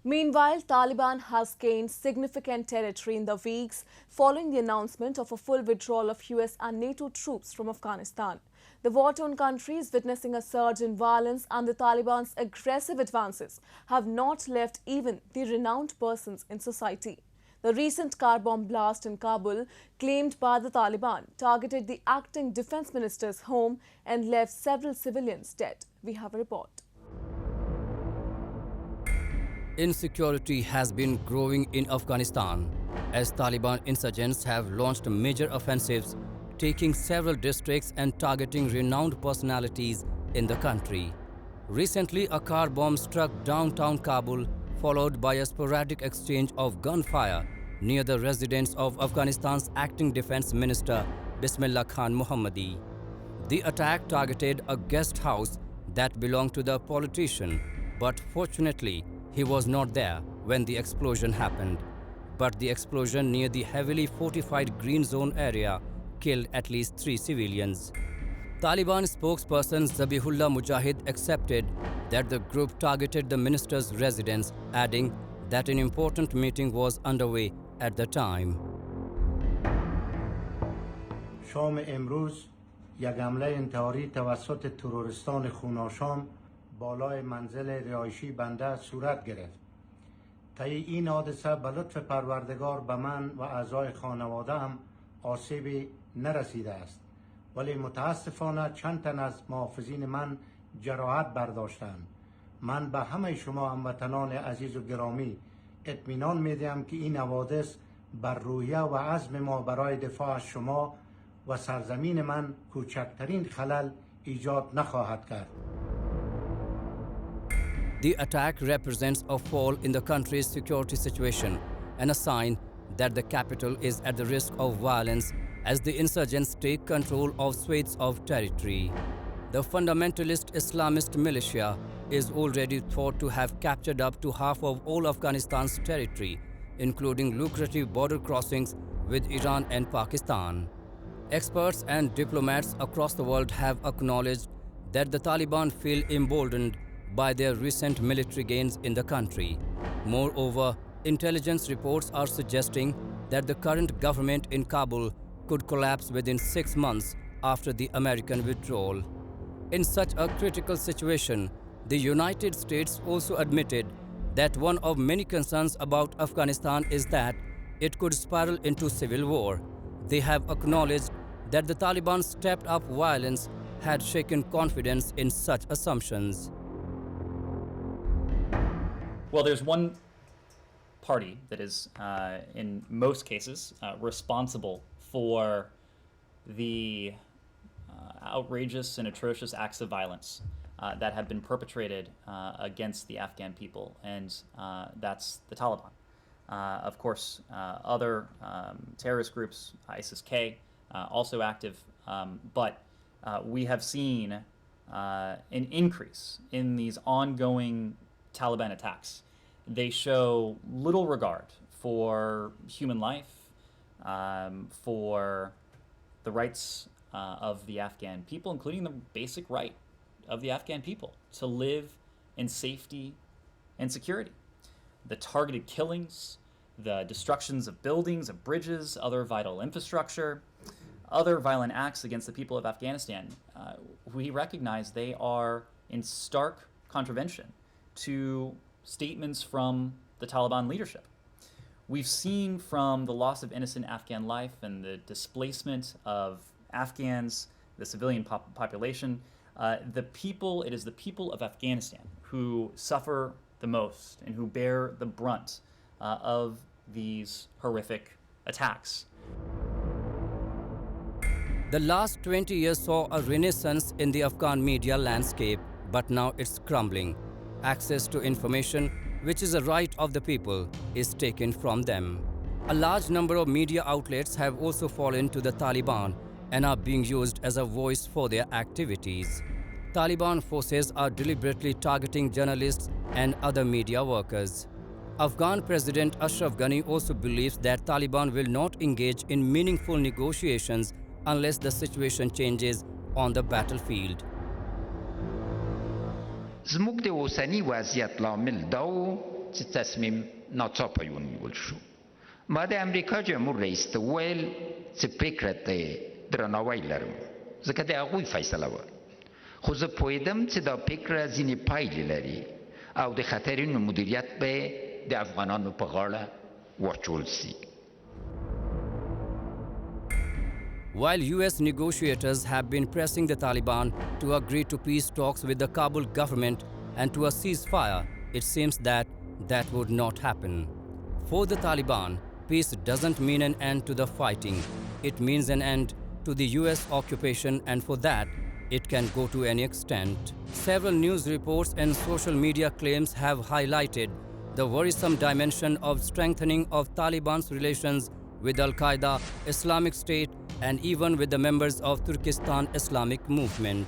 Meanwhile, Taliban has gained significant territory in the weeks following the announcement of a full withdrawal of US and NATO troops from Afghanistan. The war-torn country is witnessing a surge in violence, and the Taliban's aggressive advances have not left even the renowned persons in society. The recent car bomb blast in Kabul, claimed by the Taliban, targeted the acting defense minister's home and left several civilians dead. We have a report. Insecurity has been growing in Afghanistan as Taliban insurgents have launched major offensives, taking several districts and targeting renowned personalities in the country. Recently, a car bomb struck downtown Kabul, followed by a sporadic exchange of gunfire near the residence of Afghanistan's acting defense minister, Bismillah Mohammadi. The attack targeted a guest house that belonged to the politician, but fortunately, he was not there when the explosion happened. But the explosion near the heavily fortified green zone area killed at least 3 civilians. Taliban spokesperson Zabihullah Mujahid accepted that the group targeted the minister's residence, adding that an important meeting was underway at the time. شام امروز یک حمله انتحاری توسط تروریستان خوناشام بالای منزل رهایشی بنده صورت گرفت. طی این حادثه به لطف پروردگار به من و اعضای خانواده‌ام آسیبی نرسیده است، ولی متاسفانه چند تن از محافظین من جراحت برداشتند. من به همه شما هموطنان عزیز و گرامی اطمینان میدهم که این حوادث بر روحیه و عزم ما برای دفاع از شما و سرزمین من کوچکترین خلل ایجاد نخواهد کرد. The attack represents a fall in the country's security situation and a sign that the capital is at the risk of violence as the insurgents take control of swathes of territory. The fundamentalist Islamist militia is already thought to have captured up to half of all Afghanistan's territory, including lucrative border crossings with Iran and Pakistan. Experts and diplomats across the world have acknowledged that the Taliban feel emboldened by their recent military gains in the country. Moreover, intelligence reports are suggesting that the current government in Kabul could collapse within 6 months after the American withdrawal. In such a critical situation, the United States also admitted that one of many concerns about Afghanistan is that it could spiral into civil war. They have acknowledged that the Taliban's stepped-up violence had shaken confidence in such assumptions. Well, there's one party that is, in most cases, responsible for the outrageous and atrocious acts of violence that have been perpetrated against the Afghan people, and that's the Taliban. Of course, other terrorist groups, ISIS-K, also active, but we have seen an increase in these ongoing Taliban attacks. They show little regard for human life, for the rights of the Afghan people, including the basic right of the Afghan people to live in safety and security. The targeted killings, the destructions of buildings, of bridges, other vital infrastructure, other violent acts against the people of Afghanistan, we recognize they are in stark contravention to statements from the Taliban leadership. We've seen from the loss of innocent Afghan life and the displacement of Afghans, the civilian population, it is the people of Afghanistan who suffer the most and who bear the brunt of these horrific attacks. The last 20 years saw a renaissance in the Afghan media landscape, but now it's crumbling. Access to information, which is a right of the people, is taken from them. A large number of media outlets have also fallen to the Taliban and are being used as a voice for their activities. Taliban forces are deliberately targeting journalists and other media workers. Afghan President Ashraf Ghani also believes that Taliban will not engage in meaningful negotiations unless the situation changes on the battlefield. زموږ د اوسنی وضعیت لامل دا و چې تصمیم ناڅاپه ونیول شو. ما د امریکا جمهور رئیس ته وویل چې فکر ته درناوی لرم ځکه د هغوی فیصله وه، خو زه پوهېدم چې دا فکر ځینې پایلې لري او د خطرونو مدیریت به د افغانانو په غاړه واچول سي. While US negotiators have been pressing the Taliban to agree to peace talks with the Kabul government and to a ceasefire, it seems that that would not happen. For the Taliban, peace doesn't mean an end to the fighting. It means an end to the US occupation, and for that, it can go to any extent. Several news reports and social media claims have highlighted the worrisome dimension of strengthening of Taliban's relations with Al-Qaeda, Islamic State, and even with the members of Turkestan Islamic movement.